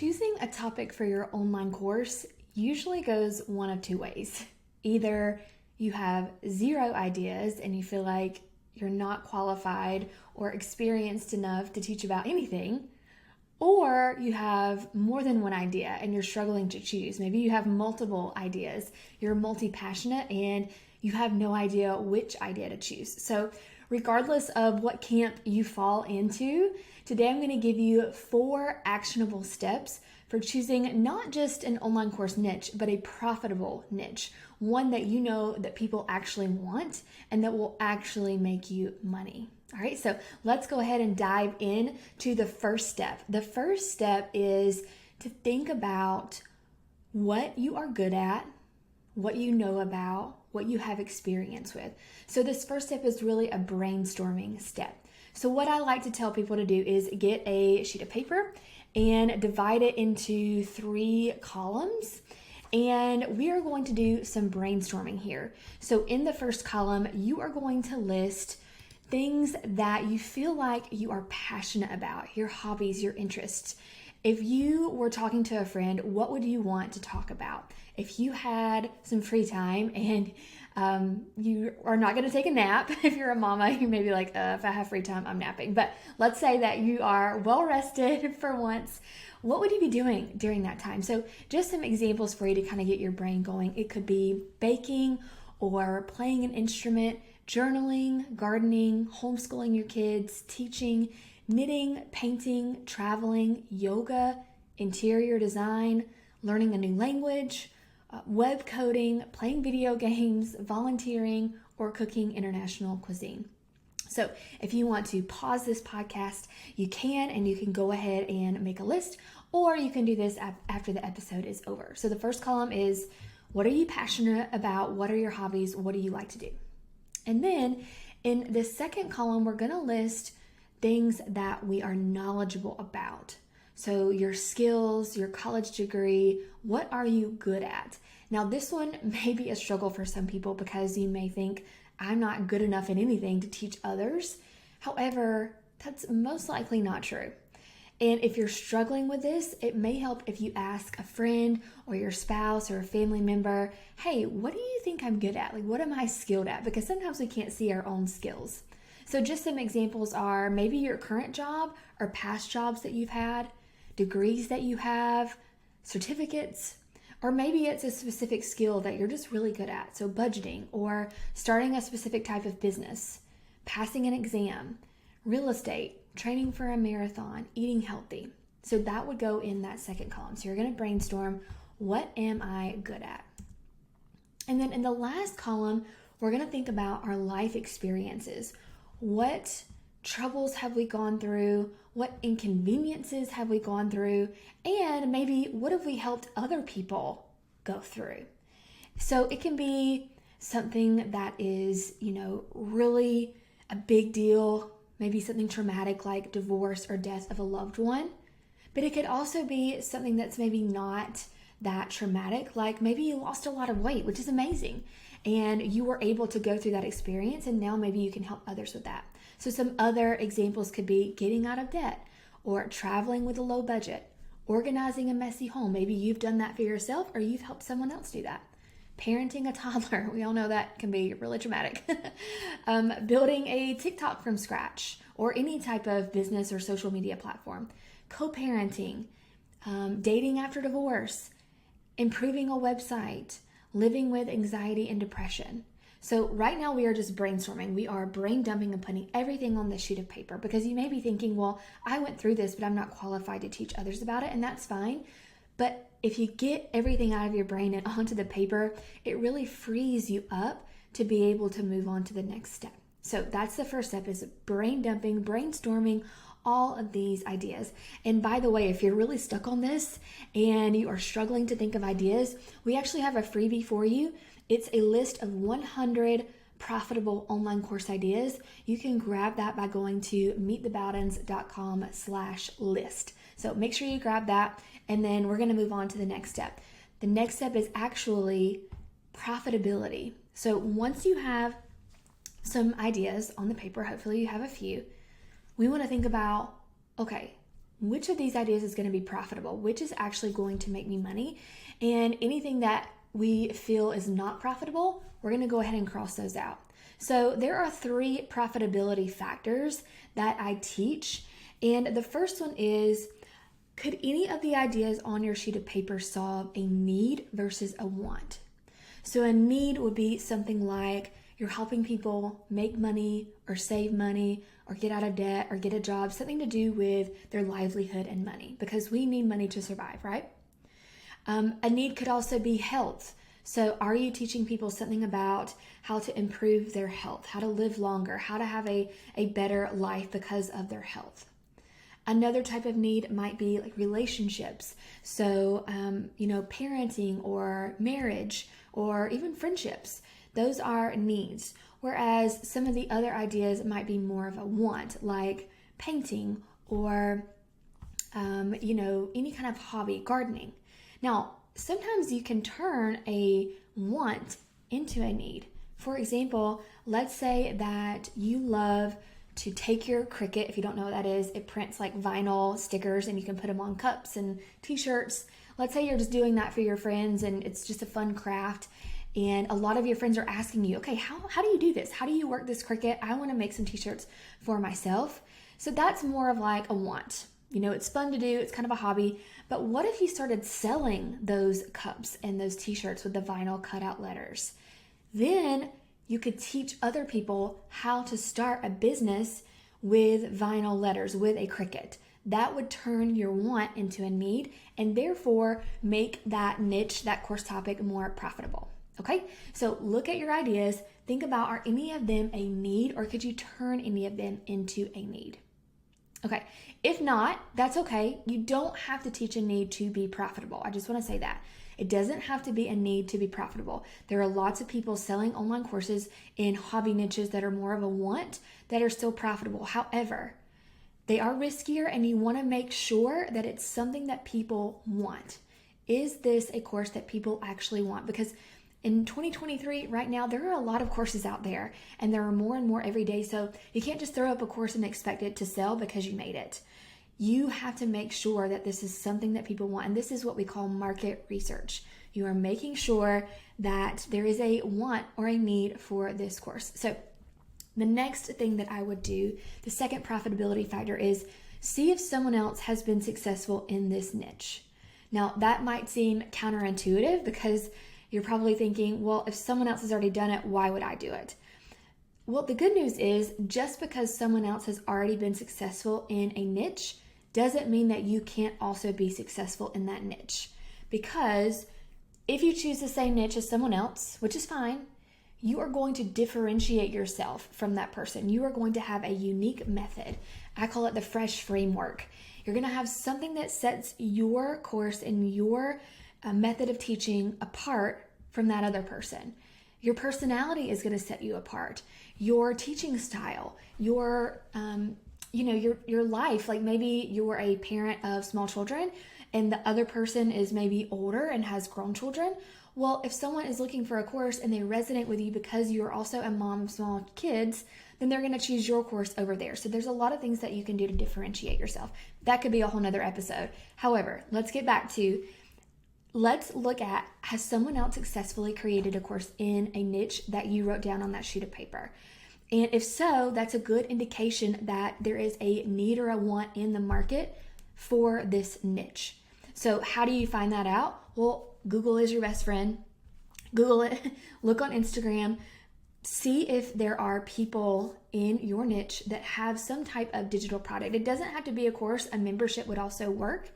Choosing a topic for your online course usually goes one of two ways. Either you have zero ideas and you feel like you're not qualified or experienced enough to teach about anything, or you have more than one idea and you're struggling to choose. Maybe you have multiple ideas, you're multi-passionate and you have no idea which idea to choose. So regardless of what camp you fall into, today I'm going to give you 4 actionable steps for choosing not just an online course niche, but a profitable niche, one that you know that people actually want and that will actually make you money. All right, so let's go ahead and dive in to the first step. The first step is to think about what you are good at, what you know about, what you have experience with. So this first step is really a brainstorming step. So what I like to tell people to do is get a sheet of paper and divide it into 3 columns. And we are going to do some brainstorming here. So in the first column, you are going to list things that you feel like you are passionate about, your hobbies, your interests. If you were talking to a friend, what would you want to talk about? If you had some free time and you are not going to take a nap, if you're a mama, you may be like, if I have free time, I'm napping. But let's say that you are well rested for once. What would you be doing during that time? So just some examples for you to kind of get your brain going. It could be baking or playing an instrument, journaling, gardening, homeschooling your kids, teaching, knitting, painting, traveling, yoga, interior design, learning a new language, web coding, playing video games, volunteering, or cooking international cuisine. So if you want to pause this podcast, you can, and you can go ahead and make a list, or you can do this after the episode is over. So the first column is, what are you passionate about? What are your hobbies? What do you like to do? And then in the second column, we're going to list things that we are knowledgeable about. So your skills, your college degree, what are you good at? Now this one may be a struggle for some people because you may think, I'm not good enough in anything to teach others. However, that's most likely not true. And if you're struggling with this, it may help if you ask a friend or your spouse or a family member, hey, what do you think I'm good at? Like, what am I skilled at? Because sometimes we can't see our own skills. So just some examples are maybe your current job or past jobs that you've had, degrees that you have, certificates, or maybe it's a specific skill that you're just really good at. So budgeting or starting a specific type of business, passing an exam, real estate, training for a marathon, eating healthy. So that would go in that second column. So you're going to brainstorm, what am I good at? And then in the last column, we're going to think about our life experiences. What troubles have we gone through? What inconveniences have we gone through? And maybe what have we helped other people go through? So it can be something that is, really a big deal, maybe something traumatic like divorce or death of a loved one. But it could also be something that's maybe not that traumatic, like maybe you lost a lot of weight, which is amazing. And you were able to go through that experience and now maybe you can help others with that. So some other examples could be getting out of debt or traveling with a low budget, organizing a messy home. Maybe you've done that for yourself or you've helped someone else do that. Parenting a toddler. We all know that can be really traumatic. Building a TikTok from scratch or any type of business or social media platform. Co-parenting, dating after divorce, improving a website, living with anxiety and depression. So right now we are just brainstorming. We are brain dumping and putting everything on this sheet of paper because you may be thinking, well, I went through this, but I'm not qualified to teach others about it, and that's fine. But if you get everything out of your brain and onto the paper, it really frees you up to be able to move on to the next step. So that's the first step, is brain dumping, brainstorming all of these ideas. And by the way, if you're really stuck on this and you are struggling to think of ideas, we actually have a freebie for you. It's a list of 100 profitable online course ideas. You can grab that by going to meetthebowdens.com/list. So make sure you grab that, and then we're going to move on to the next step. The next step is actually profitability. So once you have some ideas on the paper, hopefully you have a few, we want to think about, okay, which of these ideas is going to be profitable, which is actually going to make me money, and anything that we feel is not profitable, we're going to go ahead and cross those out. So there are 3 profitability factors that I teach, and the first one is, could any of the ideas on your sheet of paper solve a need versus a want? So a need would be something like you're helping people make money or save money or get out of debt or get a job, something to do with their livelihood and money, because we need money to survive, right? A need could also be health. So are you teaching people something about how to improve their health, how to live longer, how to have a better life because of their health? Another type of need might be like relationships. So, parenting or marriage or even friendships. Those are needs. Whereas some of the other ideas might be more of a want, like painting or, any kind of hobby, gardening. Now, sometimes you can turn a want into a need. For example, let's say that you love to take your Cricut. If you don't know what that is, it prints like vinyl stickers and you can put them on cups and t-shirts. Let's say you're just doing that for your friends and it's just a fun craft, and a lot of your friends are asking you, okay, how do you do this? How do you work this Cricut? I want to make some t-shirts for myself. So that's more of like a want. It's fun to do, it's kind of a hobby, but what if you started selling those cups and those t-shirts with the vinyl cutout letters? Then you could teach other people how to start a business with vinyl letters, with a Cricut. That would turn your want into a need and therefore make that niche, that course topic, more profitable. Okay, so look at your ideas, think about, are any of them a need, or could you turn any of them into a need? Okay, if not, that's okay. You don't have to teach a need to be profitable. I just want to say that. It doesn't have to be a need to be profitable. There are lots of people selling online courses in hobby niches that are more of a want that are still profitable. However, they are riskier and you want to make sure that it's something that people want. Is this a course that people actually want? Because in 2023, right now, there are a lot of courses out there and there are more and more every day. So you can't just throw up a course and expect it to sell because you made it. You have to make sure that this is something that people want. And this is what we call market research. You are making sure that there is a want or a need for this course. So the next thing that I would do, the second profitability factor, is see if someone else has been successful in this niche. Now, that might seem counterintuitive because you're probably thinking, well, if someone else has already done it, why would I do it? Well, the good news is just because someone else has already been successful in a niche doesn't mean that you can't also be successful in that niche. Because if you choose the same niche as someone else, which is fine, you are going to differentiate yourself from that person. You are going to have a unique method. I call it the fresh framework. You're going to have something that sets your course and your method of teaching apart from that other person. Your personality is going to set you apart. Your teaching style, your life, like maybe you're a parent of small children and the other person is maybe older and has grown children. Well, if someone is looking for a course and they resonate with you because you're also a mom of small kids, then they're going to choose your course over there. So there's a lot of things that you can do to differentiate yourself. That could be a whole nother episode. However, let's look at, has someone else successfully created a course in a niche that you wrote down on that sheet of paper? And if so, that's a good indication that there is a need or a want in the market for this niche. So how do you find that out? Well, Google is your best friend. Google it, look on Instagram, see if there are people in your niche that have some type of digital product. It doesn't have to be a course, a membership would also work,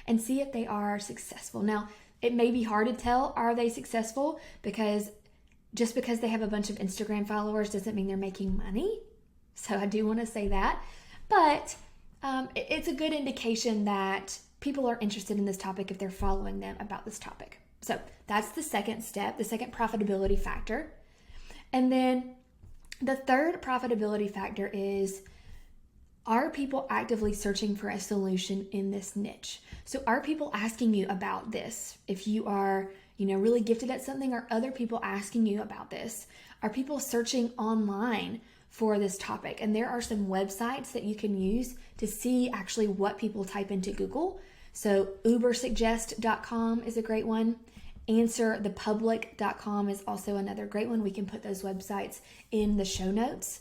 and see if they are successful. Now, it may be hard to tell, are they successful? Because just because they have a bunch of Instagram followers doesn't mean they're making money. So I do want to say that. But it's a good indication that people are interested in this topic if they're following them about this topic. So that's the second step, the second profitability factor. And then the third profitability factor is, are people actively searching for a solution in this niche? So are people asking you about this? If you are, really gifted at something, are other people asking you about this? Are people searching online for this topic. And there are some websites that you can use to see actually what people type into Google. So ubersuggest.com is a great one. Answerthepublic.com is also another great one. We can put those websites in the show notes.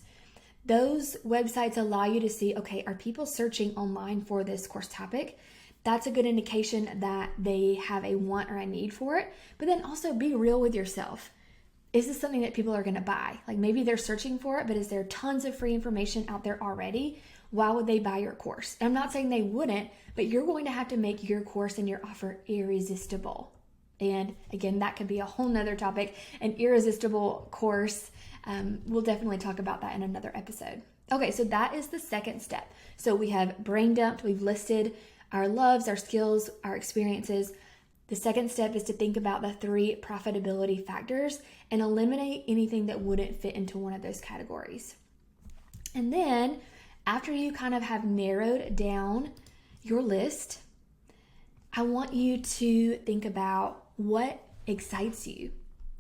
Those websites allow you to see, okay, are people searching online for this course topic? That's a good indication that they have a want or a need for it. But then also be real with yourself. Is this something that people are going to buy? Like maybe they're searching for it, but is there tons of free information out there already? Why would they buy your course? I'm not saying they wouldn't, but you're going to have to make your course and your offer irresistible. And again, that could be a whole nother topic. An irresistible course, we'll definitely talk about that in another episode. Okay, so that is the second step. So we have brain dumped, we've listed our loves, our skills, our experiences. The second step is to think about the 3 profitability factors and eliminate anything that wouldn't fit into one of those categories. And then after you kind of have narrowed down your list, I want you to think about what excites you.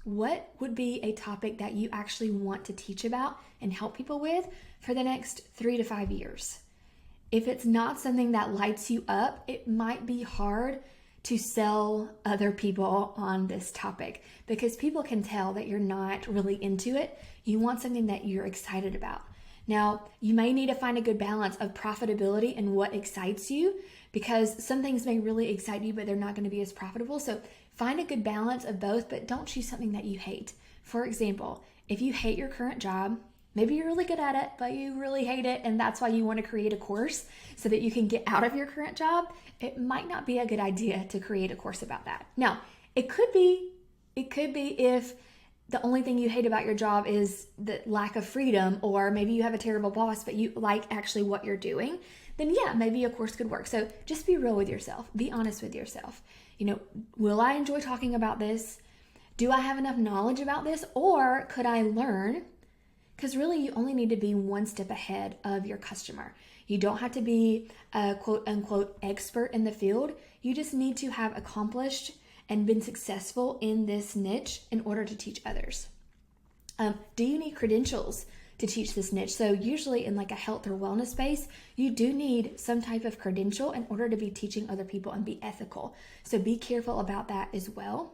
What would be a topic that you actually want to teach about and help people with for the next 3 to 5 years? If it's not something that lights you up, it might be hard to sell other people on this topic because people can tell that you're not really into it. You want something that you're excited about. Now, you may need to find a good balance of profitability and what excites you because some things may really excite you, but they're not going to be as profitable. So find a good balance of both, but don't choose something that you hate. For example, if you hate your current job, maybe you're really good at it, but you really hate it, and that's why you want to create a course so that you can get out of your current job. It might not be a good idea to create a course about that. Now, it could be if the only thing you hate about your job is the lack of freedom, or maybe you have a terrible boss, but you like actually what you're doing, then yeah, maybe a course could work. So just be real with yourself. Be honest with yourself. Will I enjoy talking about this? Do I have enough knowledge about this, or could I learn? Because really, you only need to be one step ahead of your customer. You don't have to be a quote unquote expert in the field. You just need to have accomplished and been successful in this niche in order to teach others. Do you need credentials to teach this niche? So usually in like a health or wellness space, you do need some type of credential in order to be teaching other people and be ethical. So be careful about that as well.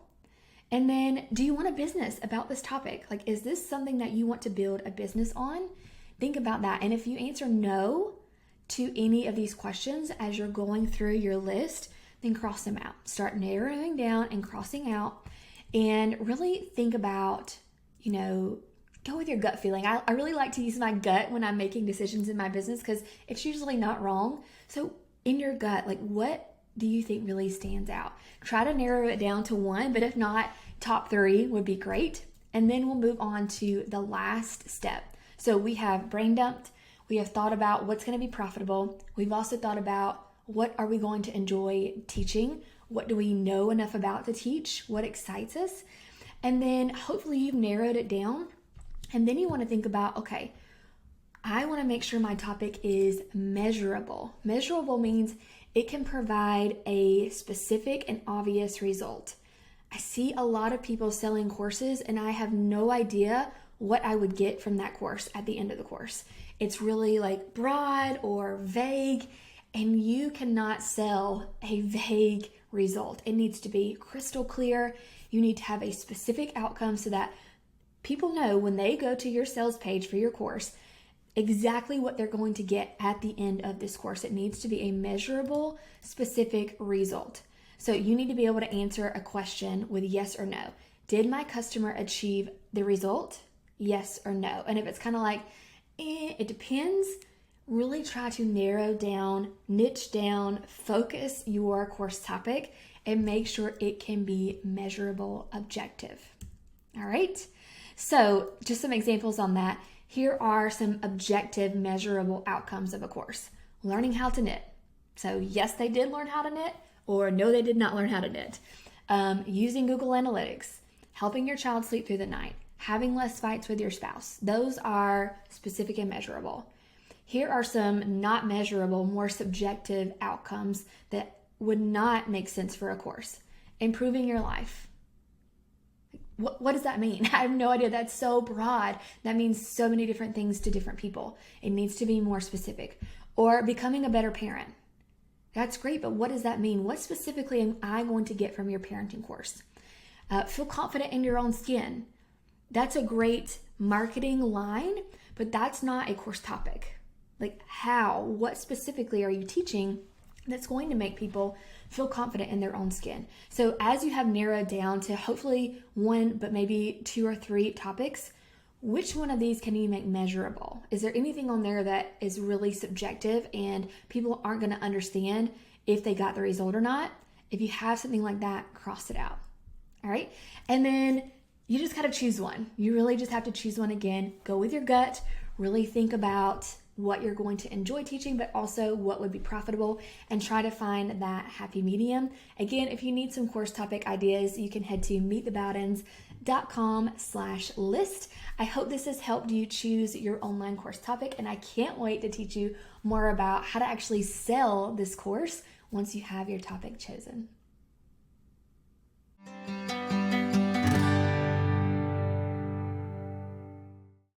And then, do you want a business about this topic? Like, is this something that you want to build a business on? Think about that. And if you answer no to any of these questions as you're going through your list, then cross them out. Start narrowing down and crossing out, and really think about, go with your gut feeling. I really like to use my gut when I'm making decisions in my business because it's usually not wrong. So in your gut, like, what do you think really stands out? Try to narrow it down to one, but if not, top 3 would be great. And then we'll move on to the last step. So we have brain dumped. We have thought about what's going to be profitable. We've also thought about what are we going to enjoy teaching? What do we know enough about to teach? What excites us? And then hopefully you've narrowed it down. And then you want to think about, okay, I want to make sure my topic is measurable. Measurable means it can provide a specific and obvious result. I see a lot of people selling courses and I have no idea what I would get from that course at the end of the course. It's really like broad or vague, and you cannot sell a vague result. It needs to be crystal clear. You need to have a specific outcome so that people know when they go to your sales page for your course exactly what they're going to get at the end of this course. It needs to be a measurable, specific result. So you need to be able to answer a question with yes or no. Did my customer achieve the result? Yes or no. And if it's kind of like, it depends, really try to narrow down, niche down, focus your course topic, and make sure it can be measurable, objective. All right. So just some examples on that. Here are some objective, measurable outcomes of a course. Learning how to knit. So yes, they did learn how to knit, or no, they did not learn how to knit. Using Google Analytics, helping your child sleep through the night, having less fights with your spouse. Those are specific and measurable. Here are some not measurable, more subjective outcomes that would not make sense for a course. Improving your life. What does that mean? I have no idea. That's so broad. That means so many different things to different people. It needs to be more specific. Or becoming a better parent. That's great, but what does that mean? What specifically am I going to get from your parenting course? Feel confident in your own skin. That's a great marketing line, but that's not a course topic. Like how? What specifically are you teaching that's going to make people feel confident in their own skin? So as you have narrowed down to hopefully one, but maybe 2 or 3 topics, which one of these can you make measurable? Is there anything on there that is really subjective and people aren't going to understand if they got the result or not? If you have something like that, cross it out. All right. And then you just got to choose one. You really just have to choose one again. Go with your gut. Really think about what you're going to enjoy teaching, but also what would be profitable, and try to find that happy medium. Again, if you need some course topic ideas, you can head to meetthebowdens.com/list. I hope this has helped you choose your online course topic, and I can't wait to teach you more about how to actually sell this course once you have your topic chosen.